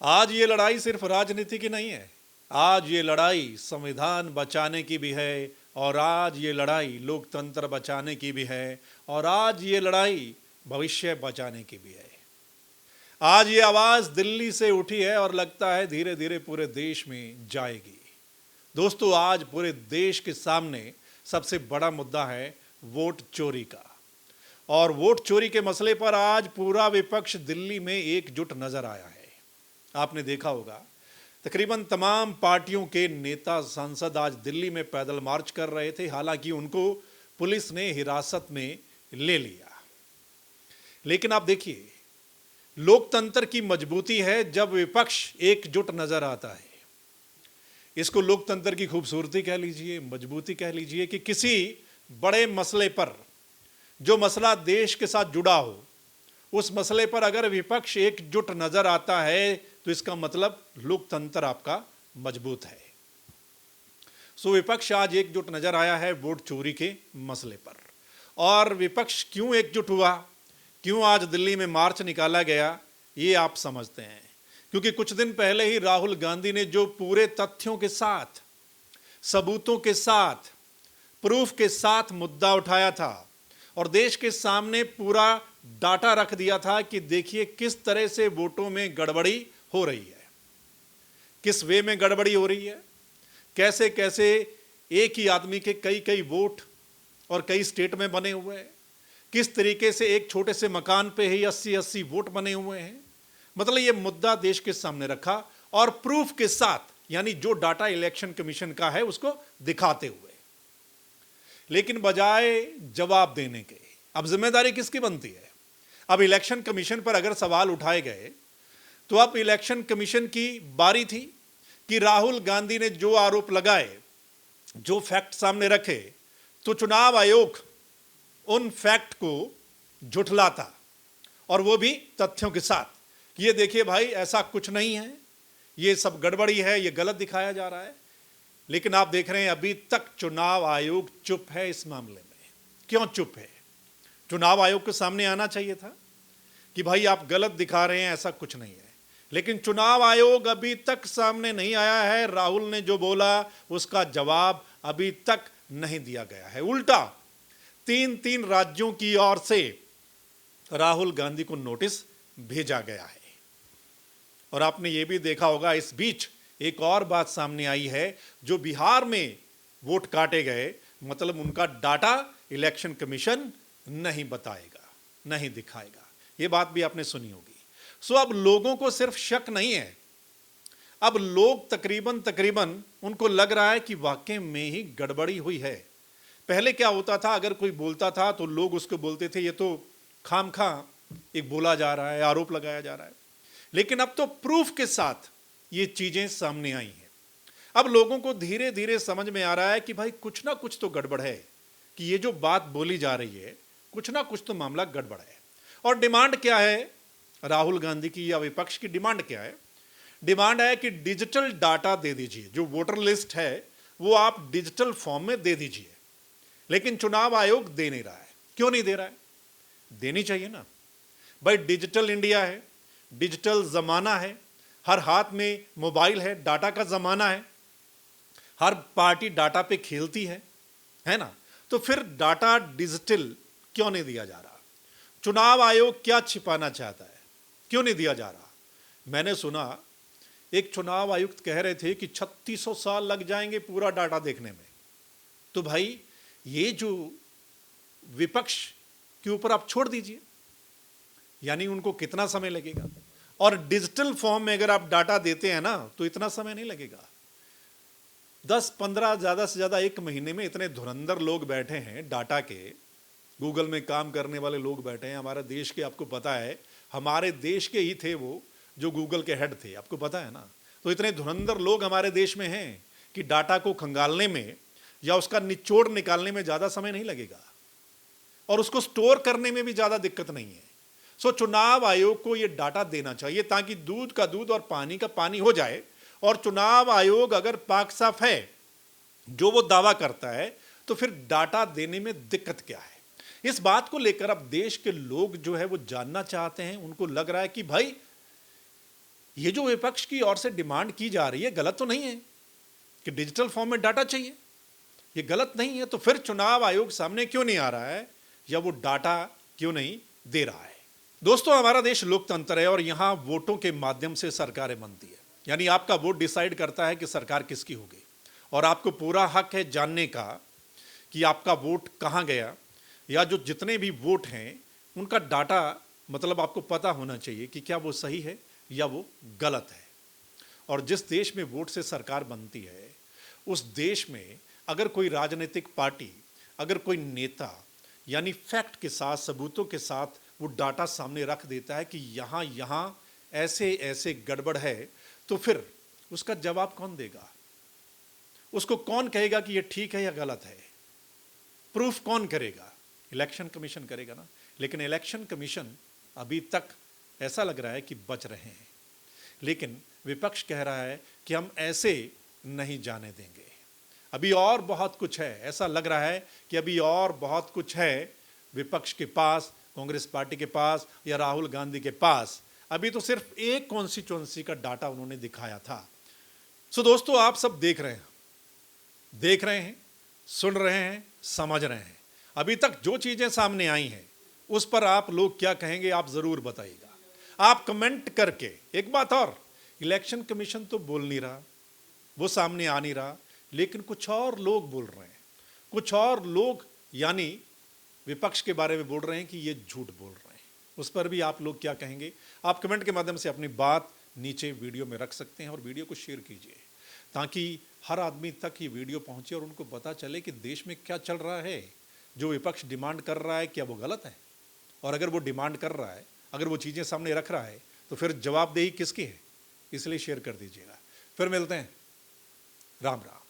आज ये लड़ाई सिर्फ राजनीति की नहीं है। आज ये लड़ाई संविधान बचाने की भी है, और आज ये लड़ाई लोकतंत्र बचाने की भी है, और आज ये लड़ाई भविष्य बचाने की भी है। आज ये आवाज़ दिल्ली से उठी है और लगता है धीरे धीरे पूरे देश में जाएगी। दोस्तों, आज पूरे देश के सामने सबसे बड़ा मुद्दा है वोट चोरी का। और वोट चोरी के मसले पर आज पूरा विपक्ष दिल्ली में एकजुट नजर आया है। आपने देखा होगा, तकरीबन तमाम पार्टियों के नेता सांसद आज दिल्ली में पैदल मार्च कर रहे थे। हालांकि उनको पुलिस ने हिरासत में ले लिया। लेकिन आप देखिए, लोकतंत्र की मजबूती है जब विपक्ष एकजुट नजर आता है। इसको लोकतंत्र की खूबसूरती कह लीजिए, मजबूती कह लीजिए, कि किसी बड़े मसले पर, जो मसला देश के साथ जुड़ा हो, उस मसले पर अगर विपक्ष एकजुट नजर आता है तो इसका मतलब लोकतंत्र आपका मजबूत है। सो विपक्ष आज एकजुट नजर आया है वोट चोरी के मसले पर। और विपक्ष क्यों एकजुट हुआ, क्यों आज दिल्ली में मार्च निकाला गया, ये आप समझते हैं। क्योंकि कुछ दिन पहले ही राहुल गांधी ने जो पूरे तथ्यों के साथ, सबूतों के साथ, प्रूफ के साथ मुद्दा उठाया था और देश के सामने पूरा डाटा रख दिया था कि देखिए किस तरह से वोटों में गड़बड़ी हो रही है, किस वे में गड़बड़ी हो रही है, कैसे कैसे एक ही आदमी के कई कई वोट और कई स्टेट में बने हुए हैं, किस तरीके से एक छोटे से मकान पे ही 80-80 वोट बने हुए हैं। मतलब ये मुद्दा देश के सामने रखा और प्रूफ के साथ, यानी जो डाटा इलेक्शन कमीशन का है उसको दिखाते हुए। लेकिन बजाय जवाब देने के, अब जिम्मेदारी किसकी बनती है? अब इलेक्शन कमीशन पर अगर सवाल उठाए गए तो अब इलेक्शन कमीशन की बारी थी कि राहुल गांधी ने जो आरोप लगाए, जो फैक्ट सामने रखे, तो चुनाव आयोग उन फैक्ट को झुठलाता, और वो भी तथ्यों के साथ। ये देखिए भाई, ऐसा कुछ नहीं है, ये सब गड़बड़ी है, ये गलत दिखाया जा रहा है। लेकिन आप देख रहे हैं अभी तक चुनाव आयोग चुप है इस मामले में। क्यों चुप है? चुनाव आयोग के सामने आना चाहिए था कि भाई आप गलत दिखा रहे हैं, ऐसा कुछ नहीं है। लेकिन चुनाव आयोग अभी तक सामने नहीं आया है। राहुल ने जो बोला उसका जवाब अभी तक नहीं दिया गया है। उल्टा 3 राज्यों की ओर से राहुल गांधी को नोटिस भेजा गया है। और आपने ये भी देखा होगा, इस बीच एक और बात सामने आई है, जो बिहार में वोट काटे गए, मतलब उनका डाटा इलेक्शन कमीशन नहीं बताएगा, नहीं दिखाएगा। ये बात भी आपने सुनी होगी। सो अब लोगों को सिर्फ शक नहीं है, अब लोग तकरीबन उनको लग रहा है कि वाकई में ही गड़बड़ी हुई है। पहले क्या होता था, अगर कोई बोलता था तो लोग उसको बोलते थे ये तो खामखा एक बोला जा रहा है, आरोप लगाया जा रहा है। लेकिन अब तो प्रूफ के साथ ये चीजें सामने आई हैं। अब लोगों को धीरे धीरे समझ में आ रहा है कि भाई कुछ ना कुछ तो गड़बड़ है, कि ये जो बात बोली जा रही है कुछ ना कुछ तो मामला गड़बड़ है। और डिमांड क्या है राहुल गांधी की, या विपक्ष की डिमांड क्या है? डिमांड है कि डिजिटल डाटा दे दीजिए, जो वोटर लिस्ट है वो आप डिजिटल फॉर्म में दे दीजिए। लेकिन चुनाव आयोग दे नहीं रहा है। क्यों नहीं दे रहा है? देनी चाहिए ना भाई। डिजिटल इंडिया है, डिजिटल जमाना है, हर हाथ में मोबाइल है, डाटा का जमाना है, हर पार्टी डाटा पे खेलती है ना। तो फिर डाटा डिजिटल क्यों नहीं दिया जा रहा? चुनाव आयोग क्या छिपाना चाहता है? क्यों नहीं दिया जा रहा? मैंने सुना एक चुनाव आयुक्त कह रहे थे कि 3600 साल लग जाएंगे पूरा डाटा देखने में। तो भाई ये जो विपक्ष के ऊपर आप छोड़ दीजिए, यानी उनको कितना समय लगेगा? और डिजिटल फॉर्म में अगर आप डाटा देते हैं ना तो इतना समय नहीं लगेगा। 10-15 ज़्यादा से ज़्यादा 1 महीने में इतने धुरंधर लोग बैठे हैं डाटा के, गूगल में काम करने वाले लोग बैठे हैं हमारे देश के। आपको पता है हमारे देश के ही थे वो जो गूगल के हेड थे, आपको पता है ना। तो इतने धुरंधर लोग हमारे देश में हैं कि डाटा को खंगालने में या उसका निचोड़ निकालने में ज़्यादा समय नहीं लगेगा, और उसको स्टोर करने में भी ज़्यादा दिक्कत नहीं है। सो चुनाव आयोग को ये डाटा देना चाहिए ताकि दूध का दूध और पानी का पानी हो जाए। और चुनाव आयोग अगर पाक साफ है, जो वो दावा करता है, तो फिर डाटा देने में दिक्कत क्या है? इस बात को लेकर अब देश के लोग जो है वो जानना चाहते हैं। उनको लग रहा है कि भाई ये जो विपक्ष की ओर से डिमांड की जा रही है गलत तो नहीं है कि डिजिटल फॉर्म में डाटा चाहिए, ये गलत नहीं है, तो फिर चुनाव आयोग सामने क्यों नहीं आ रहा है या वो डाटा क्यों नहीं दे रहा है? दोस्तों, हमारा देश लोकतंत्र है और यहां वोटों के माध्यम से सरकारें बनती है, यानी आपका वोट डिसाइड करता है कि सरकार किसकी होगी और आपको पूरा हक है जानने का कि आपका वोट कहां गया, या जो जितने भी वोट हैं उनका डाटा मतलब आपको पता होना चाहिए कि क्या वो सही है या वो गलत है। और जिस देश में वोट से सरकार बनती है उस देश में अगर कोई राजनीतिक पार्टी, अगर कोई नेता यानी फैक्ट के साथ, सबूतों के साथ वो डाटा सामने रख देता है कि यहाँ यहाँ ऐसे ऐसे गड़बड़ है, तो फिर उसका जवाब कौन देगा? उसको कौन कहेगा कि ये ठीक है या गलत है? प्रूफ कौन करेगा? इलेक्शन कमीशन करेगा ना। लेकिन इलेक्शन कमीशन अभी तक ऐसा लग रहा है कि बच रहे हैं, लेकिन विपक्ष कह रहा है कि हम ऐसे नहीं जाने देंगे, अभी और बहुत कुछ है। ऐसा लग रहा है कि अभी और बहुत कुछ है विपक्ष के पास, कांग्रेस पार्टी के पास या राहुल गांधी के पास। अभी तो सिर्फ एक कॉन्स्टिट्यूएंसी का डाटा उन्होंने दिखाया था। सो दोस्तों, आप सब देख रहे हैं, सुन रहे हैं, समझ रहे हैं। अभी तक जो चीजें सामने आई हैं उस पर आप लोग क्या कहेंगे, आप जरूर बताइएगा, आप कमेंट करके। एक बात और, इलेक्शन कमीशन तो बोल नहीं रहा, वो सामने आ नहीं रहा, लेकिन कुछ और लोग बोल रहे हैं, कुछ और लोग यानी विपक्ष के बारे में बोल रहे हैं कि ये झूठ बोल रहे हैं। उस पर भी आप लोग क्या कहेंगे? आप कमेंट के माध्यम से अपनी बात नीचे वीडियो में रख सकते हैं और वीडियो को शेयर कीजिए ताकि हर आदमी तक ये वीडियो पहुंचे और उनको पता चले कि देश में क्या चल रहा है। जो विपक्ष डिमांड कर रहा है क्या वो गलत है? और अगर वो डिमांड कर रहा है, अगर वो चीज़ें सामने रख रहा है, तो फिर जवाबदेही किसकी है? इसलिए शेयर कर दीजिएगा। फिर मिलते हैं। राम राम।